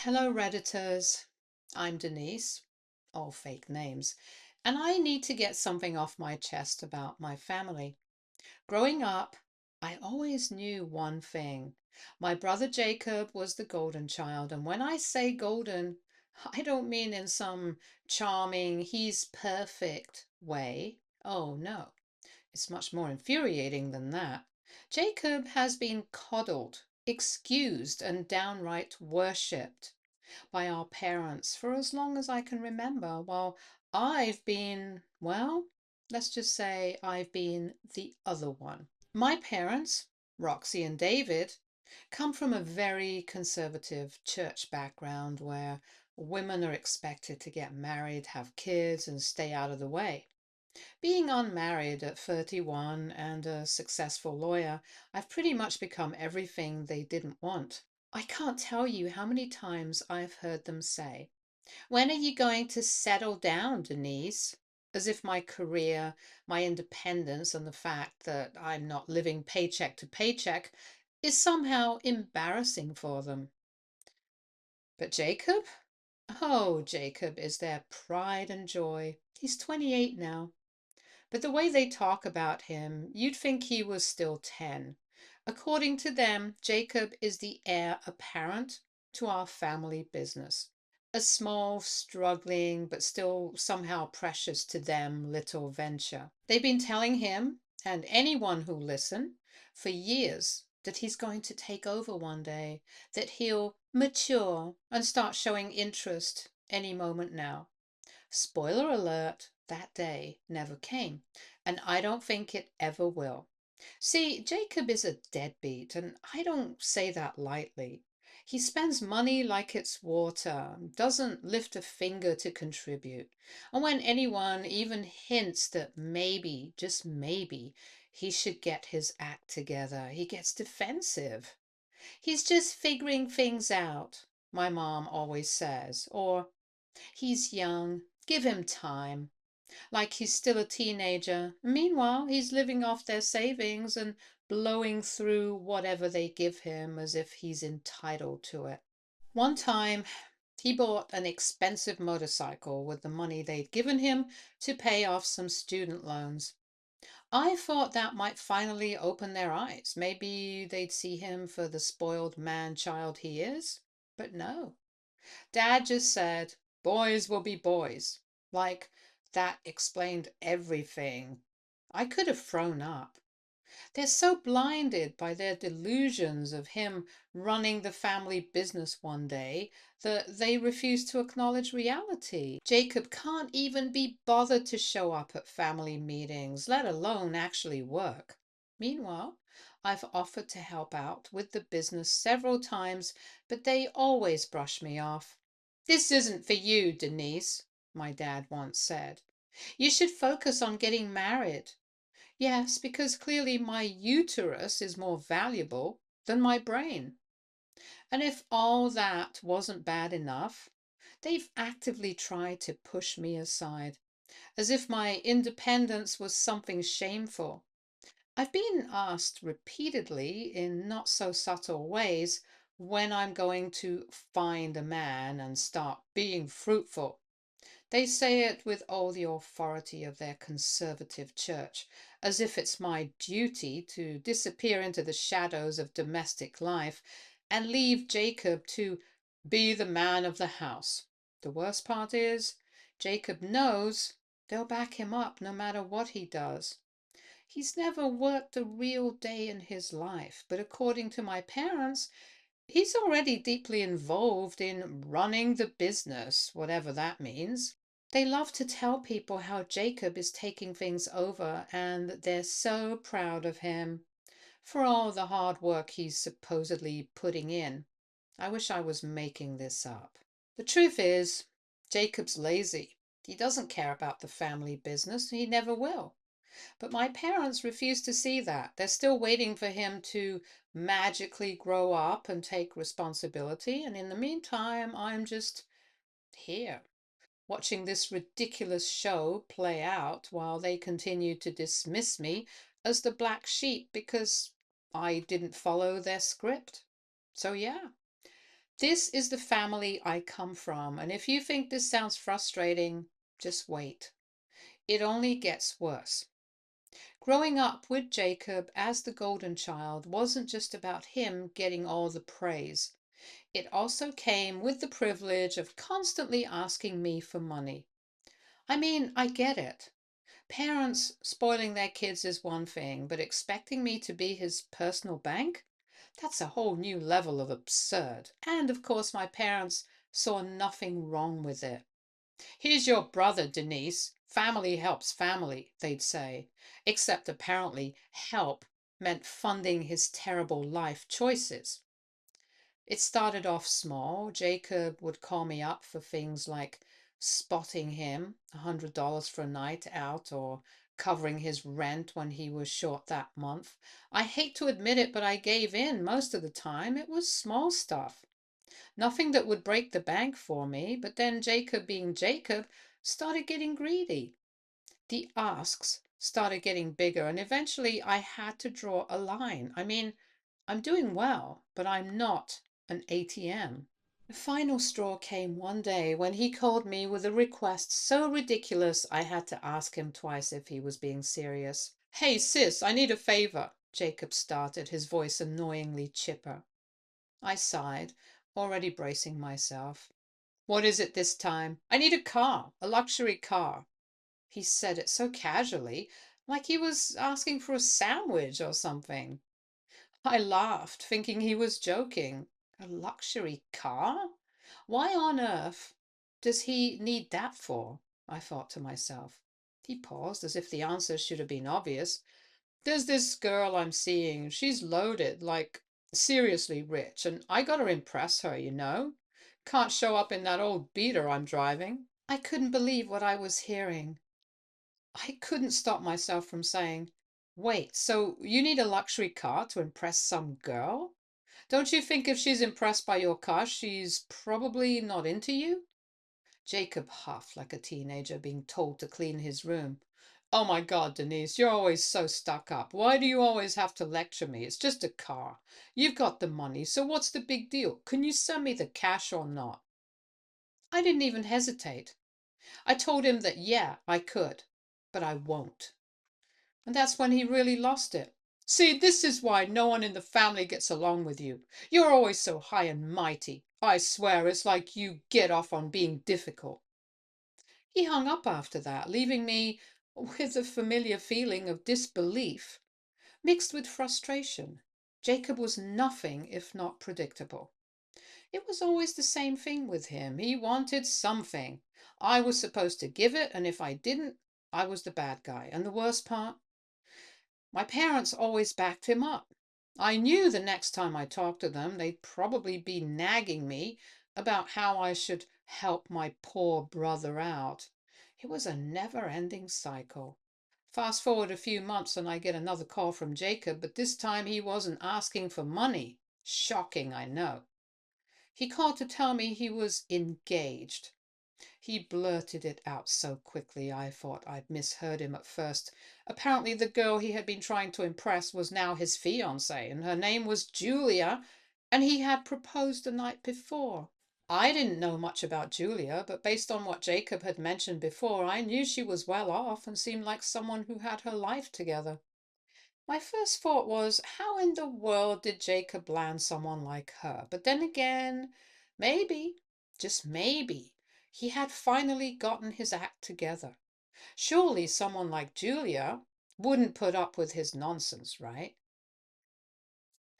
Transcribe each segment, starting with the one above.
Hello, Redditors. I'm Denise, all fake names, and I need to get something off my chest about my family. Growing up, I always knew one thing. My brother Jacob was the golden child, and when I say golden, I don't mean in some charming, he's perfect way. Oh no, it's much more infuriating than that. Jacob has been coddled, excused, and downright worshipped by our parents for as long as I can remember, while I've been, well, let's just say I've been the other one. My parents, Roxy and David, come from a very conservative church background where women are expected to get married, have kids, and stay out of the way. Being unmarried at 31 and a successful lawyer, I've pretty much become everything they didn't want. I can't tell you how many times I've heard them say, "When are you going to settle down, Denise?" As if my career, my independence, and the fact that I'm not living paycheck to paycheck is somehow embarrassing for them. But Jacob? Oh, Jacob is their pride and joy. He's 28 now. But the way they talk about him, you'd think he was still 10. According to them, Jacob is the heir apparent to our family business. A small, struggling, but still somehow precious to them little venture. They've been telling him, and anyone who'll listen, for years that he's going to take over one day, that he'll mature and start showing interest any moment now. Spoiler alert, that day never came, and I don't think it ever will. See, Jacob is a deadbeat, and I don't say that lightly. He spends money like it's water, doesn't lift a finger to contribute. And when anyone even hints that maybe, just maybe, he should get his act together, he gets defensive. He's just figuring things out, my mom always says, or he's young, give him time, like he's still a teenager. Meanwhile, he's living off their savings and blowing through whatever they give him as if he's entitled to it. One time, he bought an expensive motorcycle with the money they'd given him to pay off some student loans. I thought that might finally open their eyes. Maybe they'd see him for the spoiled man child he is. But no. Dad just said, "Boys will be boys." Like that explained everything. I could have thrown up. They're so blinded by their delusions of him running the family business one day that they refuse to acknowledge reality. Jacob can't even be bothered to show up at family meetings, let alone actually work. Meanwhile, I've offered to help out with the business several times, but they always brush me off. "This isn't for you, Denise," my dad once said. "You should focus on getting married." Yes, because clearly my uterus is more valuable than my brain. And if all that wasn't bad enough, they've actively tried to push me aside, as if my independence was something shameful. I've been asked repeatedly, in not so subtle ways, when I'm going to find a man and start being fruitful. They say it with all the authority of their conservative church, as if it's my duty to disappear into the shadows of domestic life and leave Jacob to be the man of the house. The worst part is, Jacob knows they'll back him up no matter what he does. He's never worked a real day in his life, but according to my parents, he's already deeply involved in running the business, whatever that means. They love to tell people how Jacob is taking things over and that they're so proud of him for all the hard work he's supposedly putting in. I wish I was making this up. The truth is, Jacob's lazy. He doesn't care about the family business. He never will. But my parents refuse to see that. They're still waiting for him to magically grow up and take responsibility. And in the meantime, I'm just here, watching this ridiculous show play out while they continue to dismiss me as the black sheep because I didn't follow their script. So, yeah, This is the family I come from, and if you think this sounds frustrating, just wait. It only gets worse. Growing up with Jacob as the golden child wasn't just about him getting all the praise. It also came with the privilege of constantly asking me for money. I mean, I get it. Parents spoiling their kids is one thing, but expecting me to be his personal bank? That's a whole new level of absurd. And of course, my parents saw nothing wrong with it. Here's your brother, Denise. Family helps family, they'd say. Except apparently, help meant funding his terrible life choices. It started off small. Jacob would call me up for things like spotting him $100 for a night out or covering his rent when he was short that month. I hate to admit it, but I gave in most of the time. It was small stuff. Nothing that would break the bank for me, but then Jacob, being Jacob, started getting greedy. The asks started getting bigger, and eventually I had to draw a line. I mean, I'm doing well, but I'm not an ATM. The final straw came one day when he called me with a request so ridiculous I had to ask him twice if he was being serious. Hey sis, I need a favor, Jacob started, his voice annoyingly chipper. I sighed, already bracing myself. What is it this time? I need a car, a luxury car. He said it so casually, like he was asking for a sandwich or something. I laughed, thinking he was joking. A luxury car? Why on earth does he need that for? I thought to myself. He paused, as if the answer should have been obvious. There's this girl I'm seeing. She's loaded, like seriously rich, and I gotta impress her, you know? Can't show up in that old beater I'm driving. I couldn't believe what I was hearing. I couldn't stop myself from saying, wait, so you need a luxury car to impress some girl? Don't you think if she's impressed by your car, she's probably not into you? Jacob huffed like a teenager being told to clean his room. Oh my God, Denise, you're always so stuck up. Why do you always have to lecture me? It's just a car. You've got the money, so what's the big deal? Can you send me the cash or not? I didn't even hesitate. I told him that, yeah, I could, but I won't. And that's when he really lost it. See, this is why no one in the family gets along with you. You're always so high and mighty. I swear it's like you get off on being difficult. He hung up after that, leaving me with a familiar feeling of disbelief mixed with frustration. Jacob was nothing if not predictable. It was always the same thing with him. He wanted something. I was supposed to give it, and if I didn't, I was the bad guy. And the worst part, my parents always backed him up. I knew the next time I talked to them, they'd probably be nagging me about how I should help my poor brother out. It was a never-ending cycle. Fast forward a few months and I get another call from Jacob, but this time he wasn't asking for money. Shocking, I know. He called to tell me he was engaged. He blurted it out so quickly I thought I'd misheard him at first. Apparently the girl he had been trying to impress was now his fiancée, and her name was Julia, and he had proposed the night before. I didn't know much about Julia, but based on what Jacob had mentioned before, I knew she was well off and seemed like someone who had her life together. My first thought was, how in the world did Jacob land someone like her? But then again, maybe, just maybe, he had finally gotten his act together. Surely someone like Julia wouldn't put up with his nonsense, right?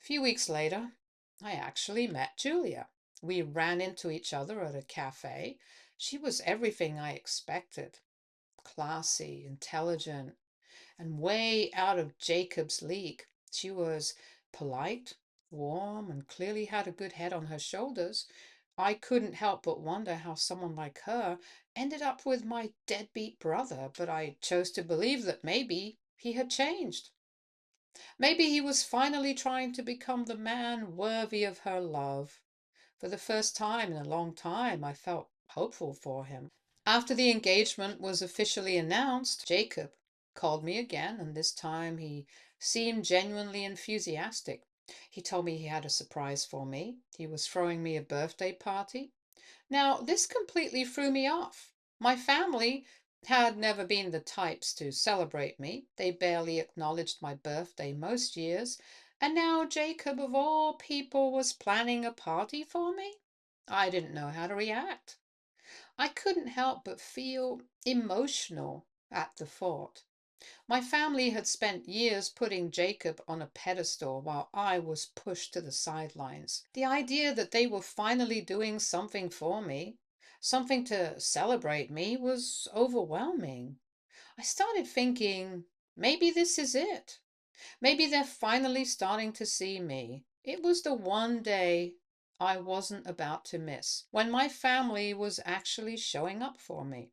A few weeks later, I actually met Julia. We ran into each other at a cafe. She was everything I expected: classy, intelligent, and way out of Jacob's league. She was polite, warm, and clearly had a good head on her shoulders. I couldn't help but wonder how someone like her ended up with my deadbeat brother, but I chose to believe that maybe he had changed. Maybe he was finally trying to become the man worthy of her love. For the first time in a long time, I felt hopeful for him. After the engagement was officially announced, Jacob called me again, and this time he seemed genuinely enthusiastic. He told me he had a surprise for me. He was throwing me a birthday party. Now, this completely threw me off. My family had never been the types to celebrate me. They barely acknowledged my birthday most years, and now Jacob, of all people, was planning a party for me? I didn't know how to react. I couldn't help but feel emotional at the thought. My family had spent years putting Jacob on a pedestal while I was pushed to the sidelines. The idea that they were finally doing something for me, something to celebrate me, was overwhelming. I started thinking, maybe this is it. Maybe they're finally starting to see me. It was the one day I wasn't about to miss, when my family was actually showing up for me.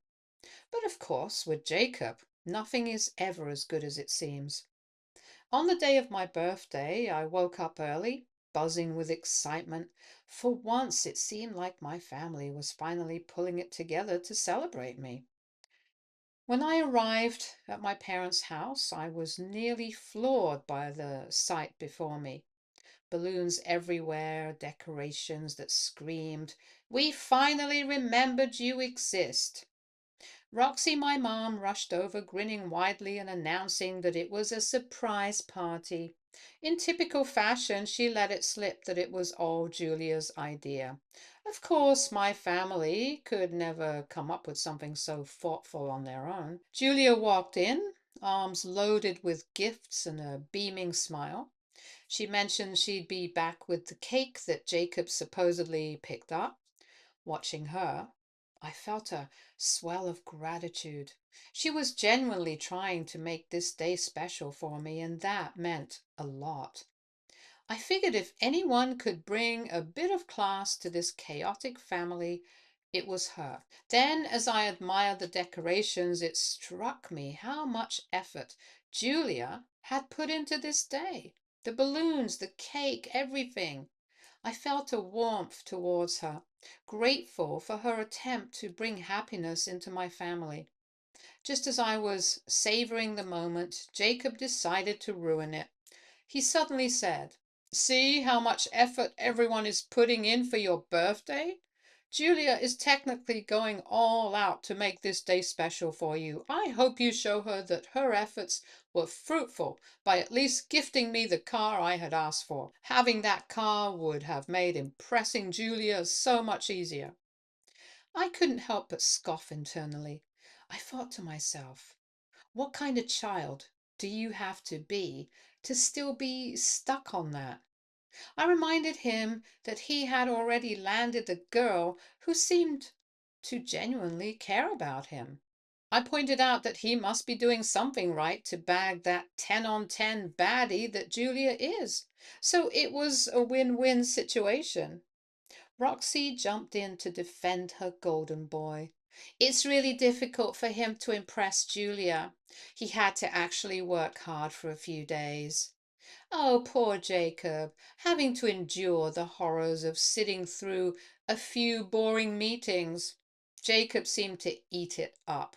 But of course, with Jacob, nothing is ever as good as it seems. On the day of my birthday, I woke up early, buzzing with excitement. For once, it seemed like my family was finally pulling it together to celebrate me. When I arrived at my parents' house, I was nearly floored by the sight before me. Balloons everywhere, decorations that screamed, "We finally remembered you exist." Roxy, my mom, rushed over, grinning widely and announcing that it was a surprise party. In typical fashion, she let it slip that it was all Julia's idea. Of course, my family could never come up with something so thoughtful on their own. Julia walked in, arms loaded with gifts and a beaming smile. She mentioned she'd be back with the cake that Jacob supposedly picked up. Watching her, I felt a swell of gratitude. She was genuinely trying to make this day special for me, and that meant a lot. I figured if anyone could bring a bit of class to this chaotic family, it was her. Then, as I admired the decorations, it struck me how much effort Julia had put into this day. The balloons, the cake, everything. I felt a warmth towards her, grateful for her attempt to bring happiness into my family. Just as I was savoring the moment, Jacob decided to ruin it. He suddenly said, "See how much effort everyone is putting in for your birthday? Julia is technically going all out to make this day special for you. I hope you show her that her efforts were fruitful by at least gifting me the car I had asked for. Having that car would have made impressing Julia so much easier." I couldn't help but scoff internally. I thought to myself, what kind of child do you have to still be stuck on that? I reminded him that he had already landed a girl who seemed to genuinely care about him. I pointed out that he must be doing something right to bag that 10 on 10 baddie that Julia is. So it was a win-win situation. Roxy jumped in to defend her golden boy. "It's really difficult for him to impress Julia. He had to actually work hard for a few days." Oh, poor Jacob, having to endure the horrors of sitting through a few boring meetings. Jacob seemed to eat it up,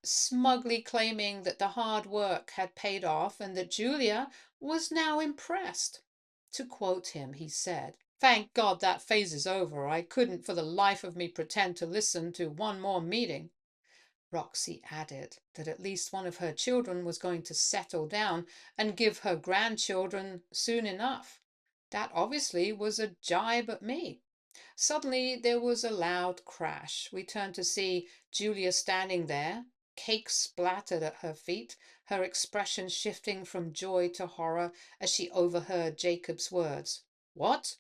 smugly claiming that the hard work had paid off and that Julia was now impressed. To quote him, he said, "Thank God that phase is over. I couldn't for the life of me pretend to listen to one more meeting." Roxy added that at least one of her children was going to settle down and give her grandchildren soon enough. That obviously was a jibe at me. Suddenly there was a loud crash. We turned to see Julia standing there, cake splattered at her feet, her expression shifting from joy to horror as she overheard Jacob's words. "What?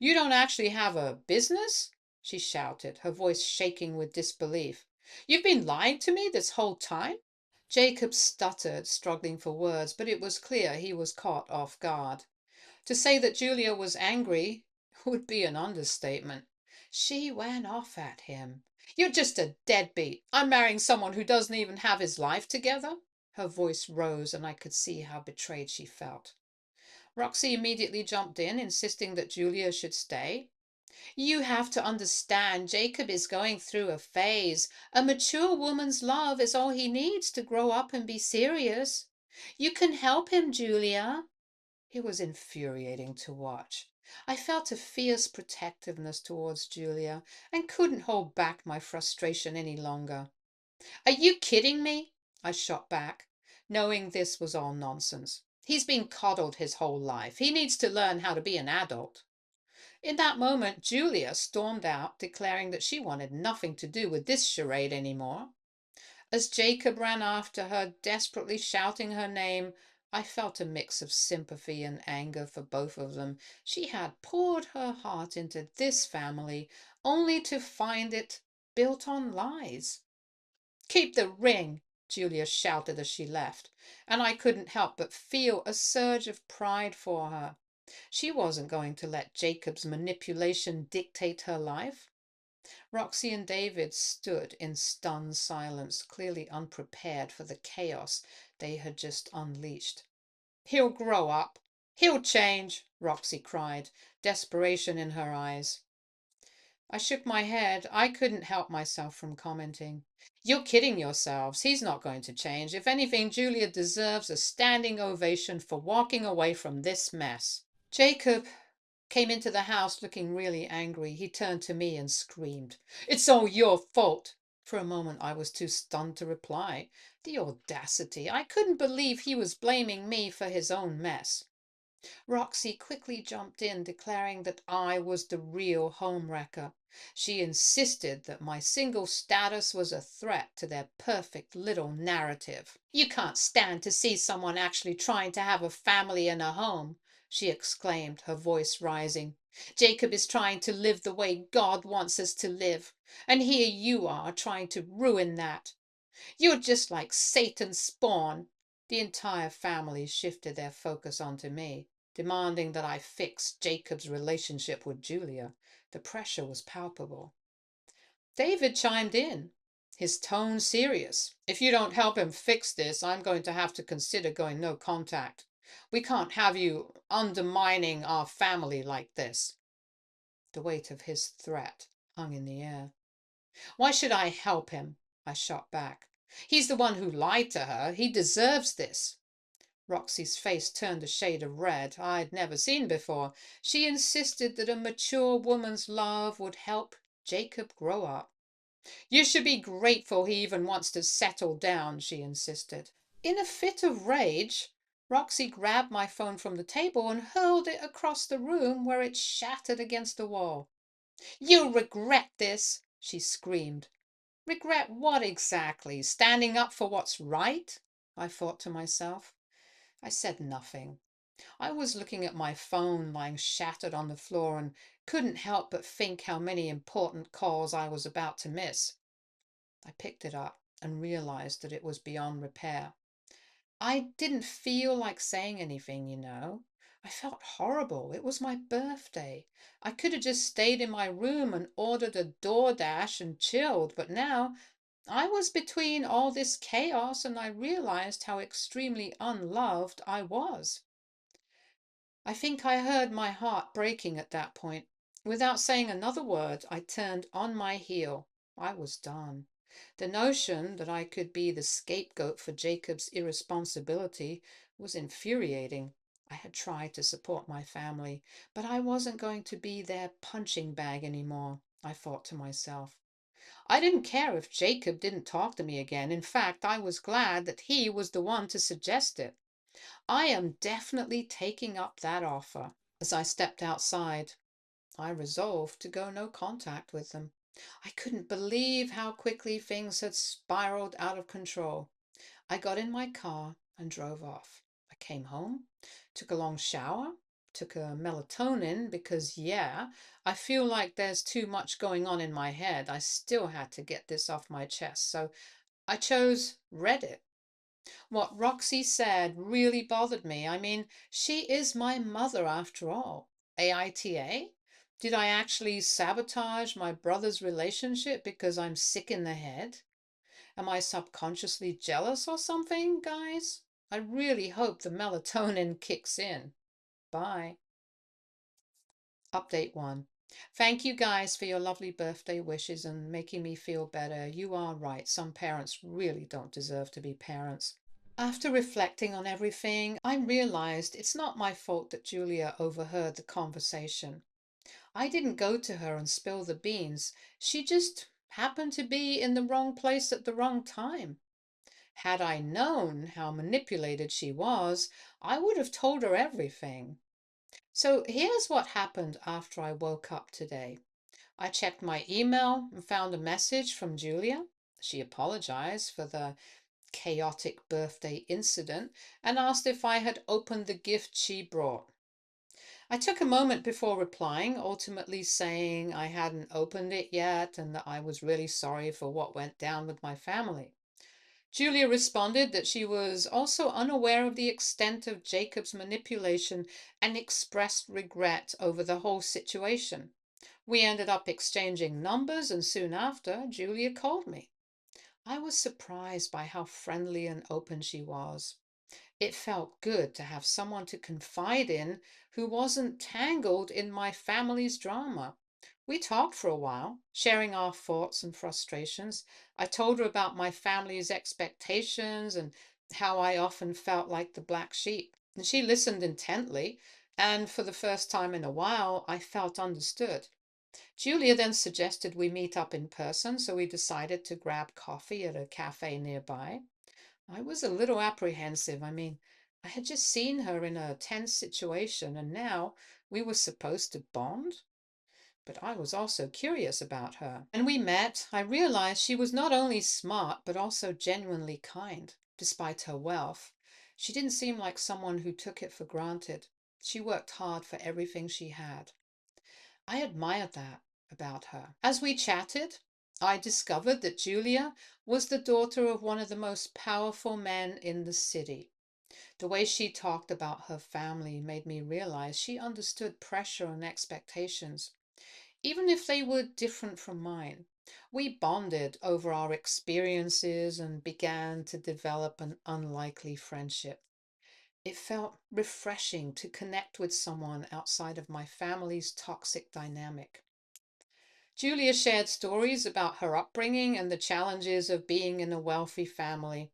You don't actually have a business?" she shouted, her voice shaking with disbelief. "You've been lying to me this whole time?" Jacob stuttered, struggling for words, but it was clear he was caught off guard. To say that Julia was angry would be an understatement. She went off at him. "You're just a deadbeat. I'm marrying someone who doesn't even have his life together." Her voice rose, and I could see how betrayed she felt. Roxy immediately jumped in, insisting that Julia should stay. "You have to understand, Jacob is going through a phase. A mature woman's love is all he needs to grow up and be serious. You can help him, Julia." It was infuriating to watch. I felt a fierce protectiveness towards Julia and couldn't hold back my frustration any longer. Are you kidding me? I shot back, knowing this was all nonsense. He's been coddled his whole life. He needs to learn how to be an adult. In that moment, Julia stormed out, declaring that she wanted nothing to do with this charade any more. As Jacob ran after her, desperately shouting her name, I felt a mix of sympathy and anger for both of them. She had poured her heart into this family, only to find it built on lies. Keep the ring, Julia shouted as she left, and I couldn't help but feel a surge of pride for her. She wasn't going to let Jacob's manipulation dictate her life. Roxy and David stood in stunned silence, clearly unprepared for the chaos they had just unleashed. He'll grow up. He'll change, Roxy cried, desperation in her eyes. I shook my head. I couldn't help myself from commenting. You're kidding yourselves. He's not going to change. If anything, Julia deserves a standing ovation for walking away from this mess. Jacob came into the house looking really angry. He turned to me and screamed, It's all your fault. For a moment I was too stunned to reply. The audacity. I couldn't believe he was blaming me for his own mess. Roxy quickly jumped in, declaring that I was the real homewrecker. She insisted that my single status was a threat to their perfect little narrative. You can't stand to see someone actually trying to have a family and a home, she exclaimed, her voice rising. Jacob is trying to live the way God wants us to live, and here you are trying to ruin that. You're just like Satan's spawn. The entire family shifted their focus onto me, demanding that I fix Jacob's relationship with Julia. The pressure was palpable. David chimed in, his tone serious. If you don't help him fix this, I'm going to have to consider going no contact. We can't have you undermining our family like this. The weight of his threat hung in the air. Why should I help him? I shot back. He's the one who lied to her. He deserves this. Roxy's face turned a shade of red I'd never seen before. She insisted that a mature woman's love would help Jacob grow up. You should be grateful he even wants to settle down, she insisted. In a fit of rage, Roxy grabbed my phone from the table and hurled it across the room, where it shattered against the wall. You'll regret this, she screamed. Regret what exactly? Standing up for what's right? I thought to myself. I said nothing. I was looking at my phone lying shattered on the floor and couldn't help but think how many important calls I was about to miss. I picked it up and realized that it was beyond repair. I didn't feel like saying anything, you know. I felt horrible. It was my birthday. I could have just stayed in my room and ordered a DoorDash and chilled, but now I was between all this chaos and I realized how extremely unloved I was. I think I heard my heart breaking at that point. Without saying another word, I turned on my heel. I was done. The notion that I could be the scapegoat for Jacob's irresponsibility was infuriating. I had tried to support my family, but I wasn't going to be their punching bag anymore, I thought to myself. I didn't care if Jacob didn't talk to me again. In fact, I was glad that he was the one to suggest it. I am definitely taking up that offer. As I stepped outside, I resolved to go no contact with them. I couldn't believe how quickly things had spiraled out of control. I got in my car and drove off. I came home, took a long shower, took a melatonin because, yeah, I feel like there's too much going on in my head. I still had to get this off my chest, so I chose Reddit. What Roxy said really bothered me. I mean, she is my mother after all. AITA? Did I actually sabotage my brother's relationship because I'm sick in the head? Am I subconsciously jealous or something, guys? I really hope the melatonin kicks in. Bye. Update 1. Thank you guys for your lovely birthday wishes and making me feel better. You are right. Some parents really don't deserve to be parents. After reflecting on everything, I realized it's not my fault that Julia overheard the conversation. I didn't go to her and spill the beans. She just happened to be in the wrong place at the wrong time. Had I known how manipulated she was, I would have told her everything. So here's what happened after I woke up today. I checked my email and found a message from Julia. She apologized for the chaotic birthday incident and asked if I had opened the gift she brought. I took a moment before replying, ultimately saying I hadn't opened it yet and that I was really sorry for what went down with my family. Julia responded that she was also unaware of the extent of Jacob's manipulation and expressed regret over the whole situation. We ended up exchanging numbers, and soon after, Julia called me. I was surprised by how friendly and open she was. It felt good to have someone to confide in who wasn't tangled in my family's drama. We talked for a while, sharing our thoughts and frustrations. I told her about my family's expectations and how I often felt like the black sheep. And she listened intently, and for the first time in a while, I felt understood. Julia then suggested we meet up in person, so we decided to grab coffee at a cafe nearby. I was a little apprehensive. I had just seen her in a tense situation, and now we were supposed to bond. But I was also curious about her. When we met, I realized she was not only smart, but also genuinely kind, despite her wealth. She didn't seem like someone who took it for granted. She worked hard for everything she had. I admired that about her. As we chatted, I discovered that Julia was the daughter of one of the most powerful men in the city. The way she talked about her family made me realize she understood pressure and expectations, even if they were different from mine. We bonded over our experiences and began to develop an unlikely friendship. It felt refreshing to connect with someone outside of my family's toxic dynamic. Julia shared stories about her upbringing and the challenges of being in a wealthy family.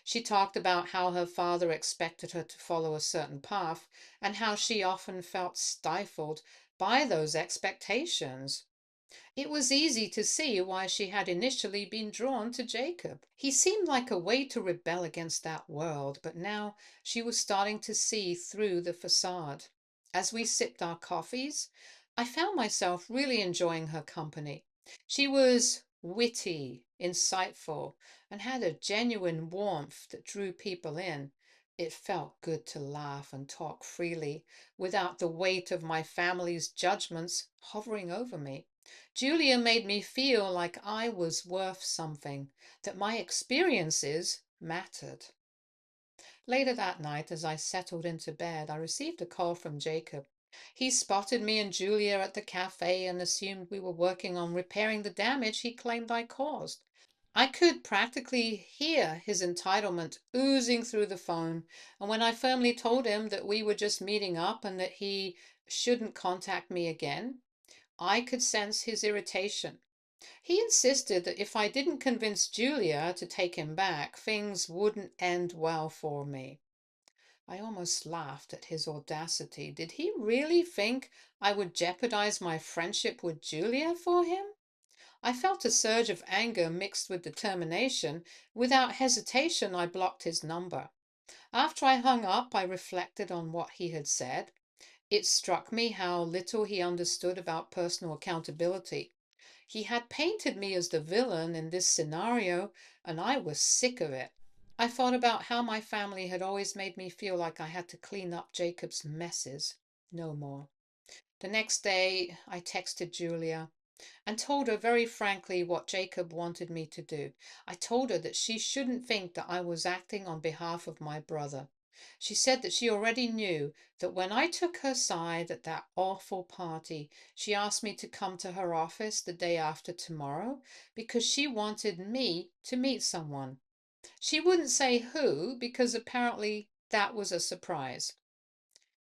She talked about how her father expected her to follow a certain path and how she often felt stifled by those expectations. It was easy to see why she had initially been drawn to Jacob. He seemed like a way to rebel against that world, but now she was starting to see through the facade. As we sipped our coffees, I found myself really enjoying her company. She was witty, insightful, and had a genuine warmth that drew people in. It felt good to laugh and talk freely without the weight of my family's judgments hovering over me. Julia made me feel like I was worth something, that my experiences mattered. Later that night, as I settled into bed, I received a call from Jacob. He spotted me and Julia at the cafe and assumed we were working on repairing the damage he claimed I caused. I could practically hear his entitlement oozing through the phone, and when I firmly told him that we were just meeting up and that he shouldn't contact me again, I could sense his irritation. He insisted that if I didn't convince Julia to take him back, things wouldn't end well for me. I almost laughed at his audacity. Did he really think I would jeopardize my friendship with Julia for him? I felt a surge of anger mixed with determination. Without hesitation, I blocked his number. After I hung up, I reflected on what he had said. It struck me how little he understood about personal accountability. He had painted me as the villain in this scenario, and I was sick of it. I thought about how my family had always made me feel like I had to clean up Jacob's messes. No more. The next day, I texted Julia and told her very frankly what Jacob wanted me to do. I told her that she shouldn't think that I was acting on behalf of my brother. She said that she already knew that when I took her side at that awful party, she asked me to come to her office the day after tomorrow because she wanted me to meet someone. She wouldn't say who because apparently that was a surprise.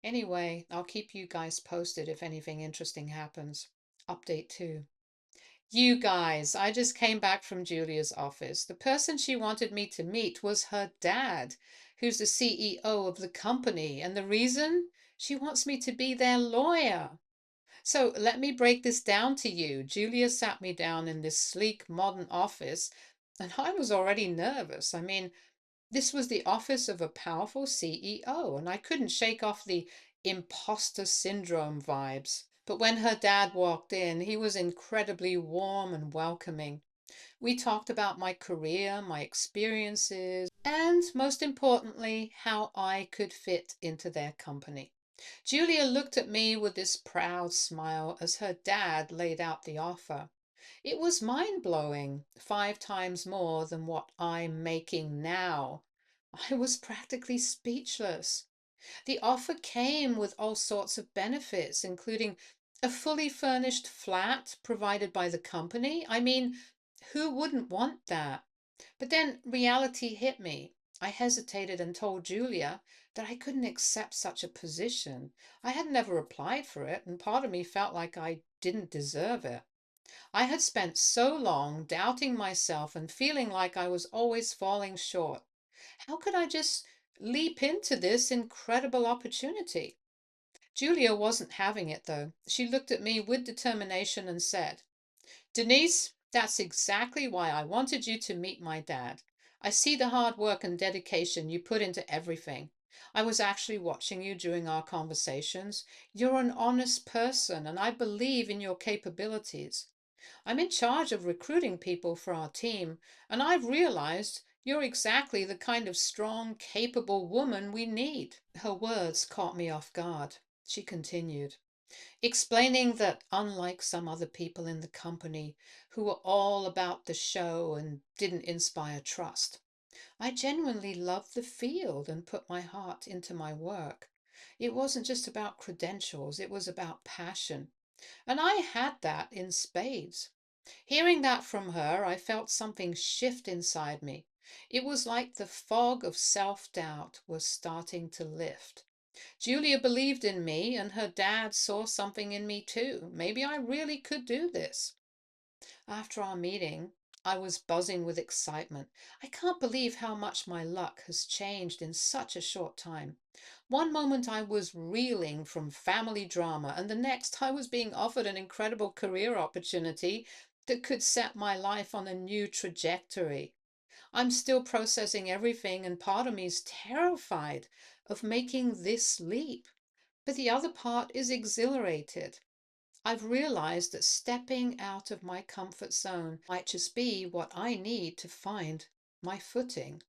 Anyway, I'll keep you guys posted if anything interesting happens. Update 2. You guys, I just came back from Julia's office. The person she wanted me to meet was her dad, who's the CEO of the company. And the reason? She wants me to be their lawyer. So let me break this down to you. Julia sat me down in this sleek, modern office, and I was already nervous. I mean, this was the office of a powerful CEO, and I couldn't shake off the imposter syndrome vibes. But when her dad walked in, he was incredibly warm and welcoming. We talked about my career, my experiences, and most importantly, how I could fit into their company. Julia looked at me with this proud smile as her dad laid out the offer. It was mind-blowing, 5 times more than what I'm making now. I was practically speechless. The offer came with all sorts of benefits, including a fully furnished flat provided by the company. I mean, who wouldn't want that? But then reality hit me. I hesitated and told Julia that I couldn't accept such a position. I had never applied for it, and part of me felt like I didn't deserve it. I had spent so long doubting myself and feeling like I was always falling short. How could I just leap into this incredible opportunity? Julia wasn't having it, though. She looked at me with determination and said, Denise, that's exactly why I wanted you to meet my dad. I see the hard work and dedication you put into everything. I was actually watching you during our conversations. You're an honest person, and I believe in your capabilities. I'm in charge of recruiting people for our team, and I've realized you're exactly the kind of strong, capable woman we need. Her words caught me off guard. She continued, explaining that unlike some other people in the company who were all about the show and didn't inspire trust, I genuinely loved the field and put my heart into my work. It wasn't just about credentials, it was about passion. And I had that in spades. Hearing that from her, I felt something shift inside me. It was like the fog of self-doubt was starting to lift. Julia believed in me, and her dad saw something in me too. Maybe I really could do this. After our meeting, I was buzzing with excitement. I can't believe how much my luck has changed in such a short time. One moment I was reeling from family drama, and the next I was being offered an incredible career opportunity that could set my life on a new trajectory. I'm still processing everything, and part of me is terrified of making this leap. But the other part is exhilarated. I've realized that stepping out of my comfort zone might just be what I need to find my footing.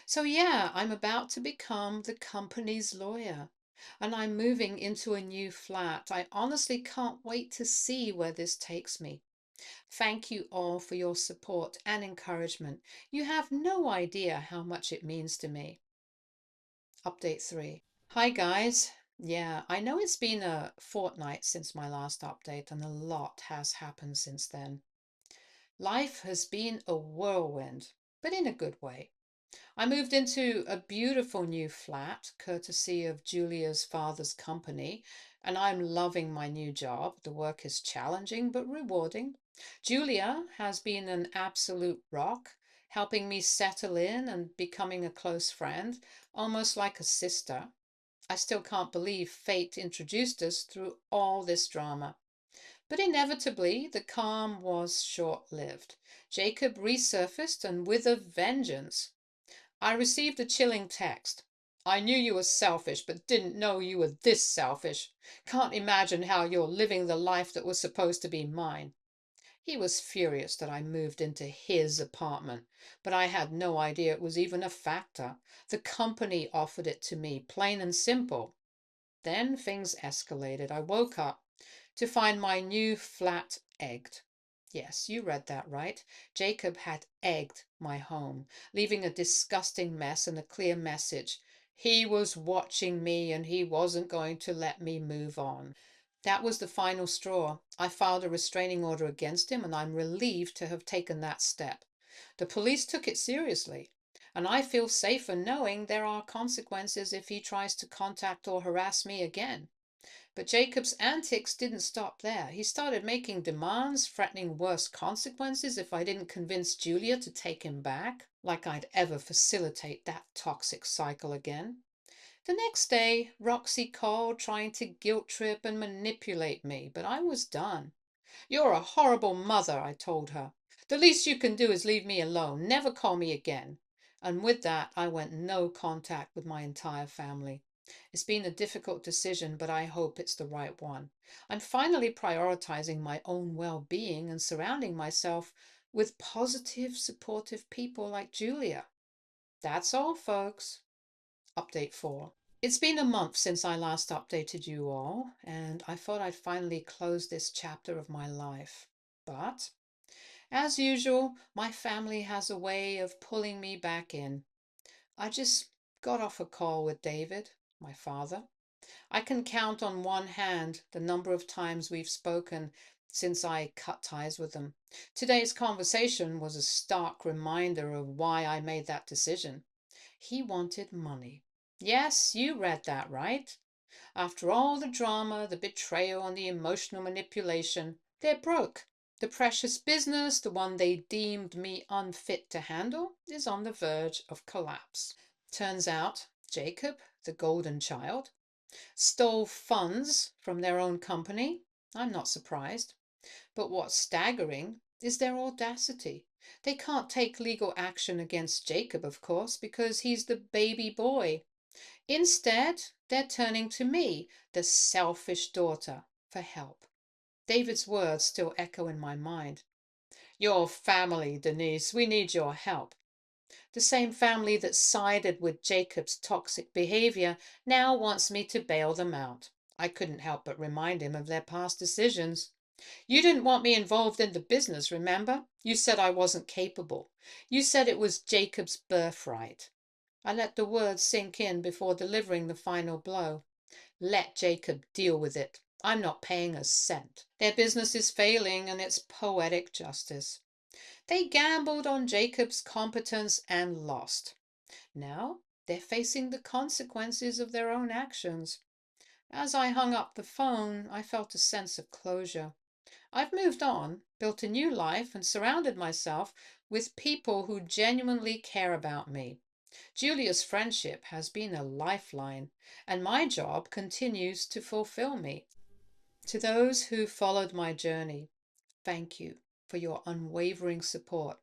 So, yeah, I'm about to become the company's lawyer, and I'm moving into a new flat. I honestly can't wait to see where this takes me. Thank you all for your support and encouragement. You have no idea how much it means to me. Update 3. Hi guys. Yeah, I know it's been a fortnight since my last update, and a lot has happened since then. Life has been a whirlwind, but in a good way. I moved into a beautiful new flat, courtesy of Julia's father's company, and I'm loving my new job. The work is challenging but rewarding. Julia has been an absolute rock, helping me settle in and becoming a close friend, almost like a sister. I still can't believe fate introduced us through all this drama. But inevitably, the calm was short-lived. Jacob resurfaced, and with a vengeance. I received a chilling text. I knew you were selfish, but didn't know you were this selfish. Can't imagine how you're living the life that was supposed to be mine. He was furious that I moved into his apartment, but I had no idea it was even a factor. The company offered it to me, plain and simple. Then things escalated. I woke up to find my new flat egged. Yes, you read that right. Jacob had egged my home, leaving a disgusting mess and a clear message. He was watching me and he wasn't going to let me move on. That was the final straw. I filed a restraining order against him, and I'm relieved to have taken that step. The police took it seriously, and I feel safer knowing there are consequences if he tries to contact or harass me again. But Jacob's antics didn't stop there. He started making demands, threatening worse consequences if I didn't convince Julia to take him back, like I'd ever facilitate that toxic cycle again. The next day, Roxy called, trying to guilt trip and manipulate me, but I was done. "You're a horrible mother," I told her. "The least you can do is leave me alone. Never call me again." And with that, I went no contact with my entire family. It's been a difficult decision, but I hope it's the right one. I'm finally prioritizing my own well-being and surrounding myself with positive, supportive people like Julia. That's all, folks. Update 4. It's been a month since I last updated you all, and I thought I'd finally close this chapter of my life. But, as usual, my family has a way of pulling me back in. I just got off a call with David, my father. I can count on one hand the number of times we've spoken since I cut ties with them. Today's conversation was a stark reminder of why I made that decision. He wanted money. Yes, you read that right. After all the drama, the betrayal, and the emotional manipulation, they're broke. The precious business, the one they deemed me unfit to handle, is on the verge of collapse. Turns out, Jacob, the golden child, stole funds from their own company. I'm not surprised. But what's staggering is their audacity. They can't take legal action against Jacob, of course, because he's the baby boy. Instead, they're turning to me, the selfish daughter, for help. David's words still echo in my mind. "Your family, Denise, we need your help." The same family that sided with Jacob's toxic behavior now wants me to bail them out. I couldn't help but remind him of their past decisions. "You didn't want me involved in the business, remember? You said I wasn't capable. You said it was Jacob's birthright." I let the words sink in before delivering the final blow. Let Jacob deal with it. I'm not paying a cent. Their business is failing, and it's poetic justice. They gambled on Jacob's competence and lost. Now they're facing the consequences of their own actions. As I hung up the phone, I felt a sense of closure. I've moved on, built a new life, and surrounded myself with people who genuinely care about me. Julia's friendship has been a lifeline, and my job continues to fulfill me. To those who followed my journey, thank you for your unwavering support.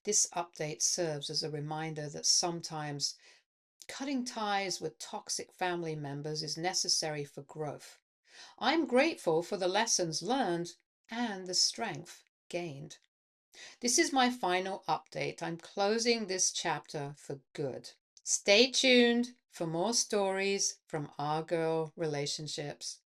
This update serves as a reminder that sometimes cutting ties with toxic family members is necessary for growth. I'm grateful for the lessons learned and the strength gained. This is my final update. I'm closing this chapter for good. Stay tuned for more stories from our girl relationships.